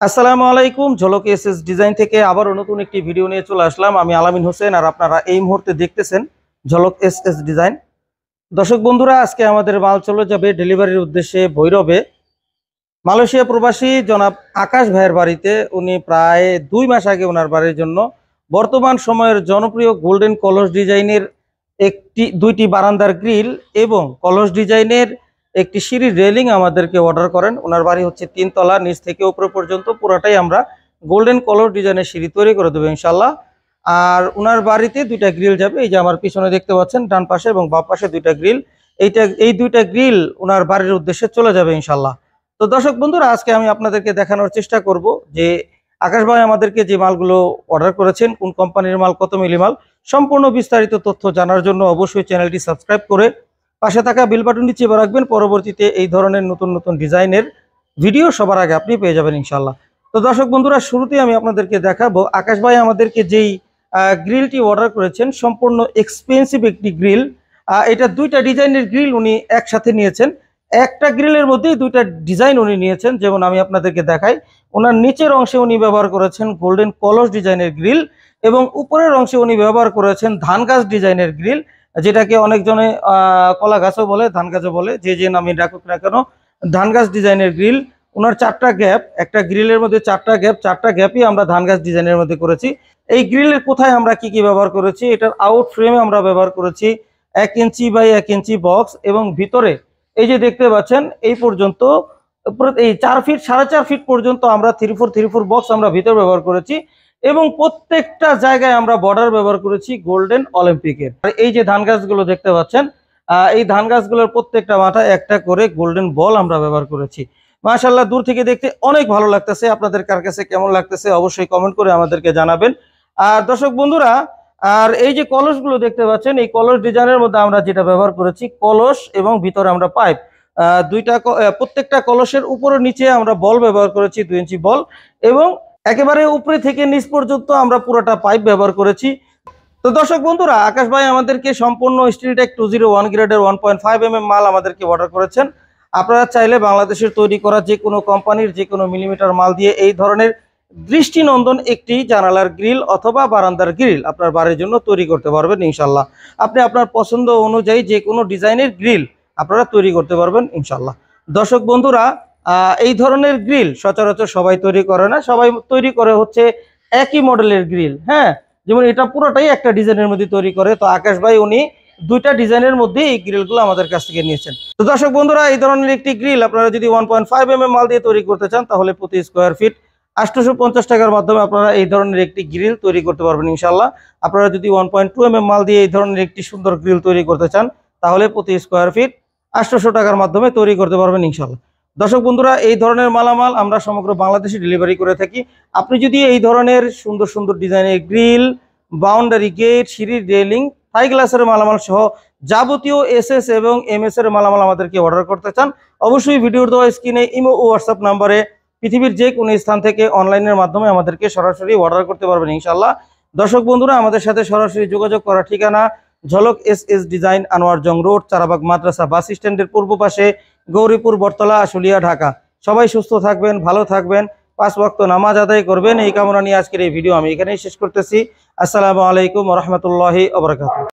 আসসালামু আলাইকুম। ঝলক এসএস ডিজাইন থেকে আবার নতুন একটি ভিডিও নিয়ে চলে আসলাম। আমি আলামিন হোসেন, আর আপনারা এই মুহূর্তে দেখতেছেন ঝলক এসএস ডিজাইন। দর্শক বন্ধুরা, আজকে আমাদের মাল চলে যাবে ডেলিভারির উদ্দেশ্যে ভৈরবে। মালয়েশিয়া প্রবাসী জনাব আকাশ ভাইয়ের বাড়িতে। উনি প্রায় 2 মাস আগে ওনার বাড়ির জন্য বর্তমান সময়ের জনপ্রিয় গোল্ডেন কলস ডিজাইনের দুইটি বারান্দার গ্রিল এবং কলস ডিজাইনের একটি সিঁড়ির রেলিং আমাদেরকে অর্ডার করেন। ওনার বাড়ি হচ্ছে 3 তলা, নিচ থেকে উপরে পর্যন্ত পুরোটাই আমরা গোল্ডেন কলস ডিজাইনের সিঁড়ি তৈরি করে দেবো ইনশাল্লাহ। আর ওনার বাড়িতে 2টা গ্রিল যাবে, এই যে আমার পিছনে দেখতে পাচ্ছেন, ডান পাশে এবং বাম পাশে 2টা গ্রিল। এই 2টা গ্রিল ওনার বাড়ির উদ্দেশ্যে চলে যাবে ইনশাল্লাহ। তো দর্শক বন্ধুরা, আজকে আমি আপনাদেরকে দেখানোর চেষ্টা করব যে আকাশ ভাই আমাদেরকে যে মালগুলো অর্ডার করেছেন, কোন কোম্পানির মাল, কত মিলি মাল, সম্পূর্ণ বিস্তারিত তথ্য জানার জন্য অবশ্যই চ্যানেলটি সাবস্ক্রাইব করে পাশে থাকা বেল বাটনটি চেপে রাখবেন। পরবর্তীতে এই ধরনের নতুন নতুন ডিজাইনের ভিডিও সবার আগে আপনি পেয়ে যাবেন ইনশাল্লাহ। তো দর্শক বন্ধুরা, শুরুতেই আমি আপনাদেরকে দেখাবো আকাশ ভাই আমাদেরকে যেই গ্রিলটি অর্ডার করেছেন, সম্পূর্ণ এক্সপেন্সিভ একটি গ্রিল। এটা 2টা ডিজাইনের গ্রিল উনি একসাথে নিয়েছেন। একটা গ্রিলের মধ্যেই 2টা ডিজাইন উনি নিয়েছেন। যেমন আমি আপনাদেরকে দেখাই, ওনার নিচের অংশে উনি ব্যবহার করেছেন গোল্ডেন কলস ডিজাইনের গ্রিল এবং উপরের অংশে উনি ব্যবহার করেছেন ধান গাছ ডিজাইনের গ্রিল, যেটাকে অনেকজনে কলা গাছও বলে, ধান গাছও বলে, যে নামে ডাকুক না কেন। ধান গাছ ডিজাইনের গ্রিল। ওনার 4টা গ্যাপ, একটা গ্রিলের মধ্যে 4টা গ্যাপ, 4টা গ্যাপই আমরা ধান গাছ ডিজাইনের মধ্যে করেছি। এই গ্রিলের কোথায় আমরা কি কি ব্যবহার করেছি, এটার আউট ফ্রেমে আমরা ব্যবহার করেছি 1 ইঞ্চি বাই 1 ইঞ্চি বক্স, এবং ভিতরে এই যে দেখতে পাচ্ছেন এই পর্যন্ত এই 4 ফিট 4.5 ফিট পর্যন্ত আমরা 3/4 বক্স আমরা ভিতরে ব্যবহার করেছি, এবং প্রত্যেকটা জায়গায় আমরা বর্ডার ব্যবহার করেছি গোল্ডেন অলিম্পিকের। আর এই যে ধান গাছগুলো দেখতে পাচ্ছেন, এই ধান গাছগুলোর প্রত্যেকটা মাথায় একটা করে গোল্ডেন বল আমরা ব্যবহার করেছি। মাশাআল্লাহ, দূর থেকে দেখতে অনেক ভালো লাগতেছে। আপনাদের কার কাছে কেমন লাগতেছে অবশ্যই কমেন্ট করে আমাদেরকে জানাবেন। আর দর্শক বন্ধুরা, আর এই যে কলসগুলো দেখতে পাচ্ছেন, এই কলস ডিজাইনের মধ্যে আমরা যেটা ব্যবহার করেছি কলস এবং ভিতরে আমরা পাইপ, প্রত্যেকটা কলসের উপরে নিচে আমরা বল ব্যবহার করেছি 2 ইঞ্চি বল, এবং একেবারে উপরে থেকে নিচ পর্যন্ত আমরা পুরোটা পাইপ ব্যবহার করেছি। তো দর্শক বন্ধুরা, আকাশ ভাই আমাদেরকে সম্পূর্ণ স্টিলটেক 201 গ্রেডের 1.5 mm মাল আমাদেরকে অর্ডার করেছেন। আপনারা চাইলে বাংলাদেশের তৈরি করা যে কোনো কোম্পানির যে কোনো মিলিমিটার মাল দিয়ে এই ধরনের দৃষ্টিনন্দন একটি জানালার গ্রিল অথবা বারান্দার গ্রিল আপনার বাড়ির জন্য তৈরি করতে পারবেন ইনশাল্লাহ। আপনি আপনার পছন্দ অনুযায়ী যে কোনো ডিজাইনের গ্রিল আপনারা তৈরি করতে পারবেন ইনশাল্লাহ। দর্শক বন্ধুরা, এই ধরনের গ্রিল সচরাচর সবাই তৈরি করে না, সবাই তৈরি করে হচ্ছে একই মডেলের গ্রিল। হ্যাঁ, যেমন এটা পুরোটাই একটা ডিজাইনের মধ্যে তৈরি করে। তো আকাশ ভাই উনি 2টা ডিজাইনের মধ্যে এই গ্রিলগুলো আমাদের কাছ থেকে নিয়েছেন। তো দর্শক বন্ধুরা, এই ধরনের একটি গ্রিল আপনারা যদি 1.5 mm মাল দিয়ে তৈরি করতে চান, তাহলে প্রতি স্কোয়ার ফিট 850 টাকার মাধ্যমে আপনারা এই ধরনের একটি গ্রিল তৈরি করতে পারবেন ইনশাল্লাহ। আপনারা যদি 1.2 mm মাল দিয়ে এই ধরনের একটি সুন্দর গ্রিল তৈরি করতে চান, তাহলে প্রতি স্কোয়ার ফিট 800 টাকার মাধ্যমে তৈরি করতে পারবেন ইনশাল্লাহ। দর্শক বন্ধুরা, এই ধরনের মালামাল আমরা সমগ্র বাংলাদেশে ডেলিভারি করে থাকি। আপনি যদি এই ধরনের সুন্দর সুন্দর ডিজাইনের গ্রিল, বাউন্ডারি গেট, সিঁড়ির রেলিং, থাই গ্লাসের মালামাল সহ যাবতীয় এসএস এবং এমএস এর মালামাল আমাদেরকে অর্ডার করতে চান, অবশ্যই ভিডিওর দেওয়া স্ক্রিনে ইমো ও হোয়াটসঅ্যাপ নাম্বারে পৃথিবীর যে কোনো স্থান থেকে অনলাইনের মাধ্যমে আমাদেরকে সরাসরি অর্ডার করতে পারবেন ইনশাল্লাহ। দর্শক বন্ধুরা, আমাদের সাথে সরাসরি যোগাযোগ করার ঠিকানা ঝলক এসএস ডিজাইন, আনোয়ার জং রোড, চারাবাগ মাদ্রাসা বাস স্ট্যান্ডের পূর্ব পাশে, গৌরীপুর, বটতলা, আশুলিয়া, ঢাকা। সবাই সুস্থ থাকবেন, ভালো থাকবেন, 5 ওয়াক্ত নামাজ আদায় করবেন, এই কামনা নিয়ে আজকের এই ভিডিও আমি এখানেই শেষ করতেছি। আসসালামু আলাইকুম ওয়া রাহমাতুল্লাহি ওয়া বারাকাতুহু।